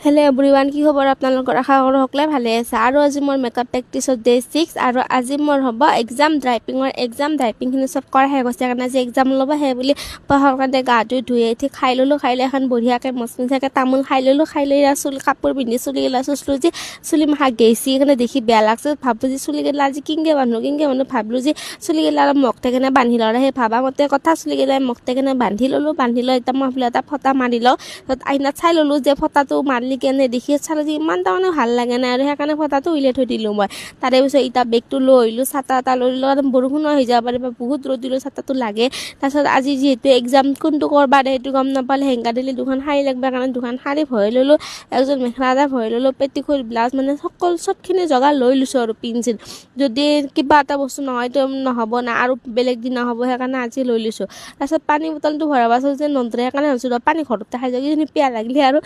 Hello' everyone, কি খবৰ আপোনালোকৰ? আশা কৰোঁ সকলোৱে ভালে আছে। আৰু আজি মোৰ মেকআপ প্ৰেক্টিছত ডে 6 আৰু আজি মোৰ হ'ব এক্সাম ড্ৰাইপিংখিনি চব কৰা শেষ হৈছে কাৰণে আজি এক্সাম ল'ব সেই বুলি পঢ়াৰ কাৰণে গাটো ধুই উঠি খাই ল'লোঁ। খাই লৈ এখন বঢ়িয়াকৈ মচমচীয়াকৈ তামোল খাই ল'লোঁ। খাই লৈ চুলি কাপোৰ পিন্ধি চুলিগিলা চুচলোঁ যে চুলি মাখা গেইছি সেইকাৰণে দেখি বেয়া লাগছে। ভাবোঁ যে চুলিগিলা আজি কিংকে মানুহ ভাবিলোঁ যে চুলিগিলা অলপ মকতে কেনে বান্ধি লওঁ। সেই ভাবা মতে কথা চুলিগিলা মকতে কেনে বান্ধি ল'লোঁ। বান্ধি লৈ এতিয়া মই বোলে এটা ফটা মাৰি লওঁ। তাত আইনাত চাই ল'লোঁ যে ফটাটো মাৰিলি কেনে দেখি চালোঁ যে ইমান তাৰমানে ভাল লাগে নাই আৰু সেইকাৰণে ফটাটো উলিয়াই থৈ দিলোঁ মই। তাৰে পিছত এতিয়া বেগটো লৈ আহিলোঁ, ছাতা এটা লৈ ল'লোঁ। বৰষুণো হৈ যাব পাৰে বা বহুত ৰ'দ দিলোঁ, ছাতাটো লাগে। তাৰপিছত আজি যিহেতু এক্সাম কোনটো কৰবা দে সেইটো গম নাপালে হেংকা দিলে দুখন শাৰী লাগবা কাৰণে দুখন শাৰী ভৰাই ল'লোঁ, একযোৰ মেখেলা এটা ভৰাই ল'লোঁ, পেটিকোট ব্লাউজ মানে চবখিনি জোগাৰ লৈ লৈছোঁ আৰু পিন্ধিছিল যদি কিবা এটা বস্তু নহয়তো নহ'ব না আৰু বেলেগ দিনা হ'ব সেইকাৰণে আজি লৈ লৈছোঁ। তাৰপিছত পানী বটলটো ভৰাব আছে যে নধৰে সেইকাৰণে ভাবিছোঁ পানী ঘৰতে খাই যাওঁ, পিয়াহ লাগিলে আৰু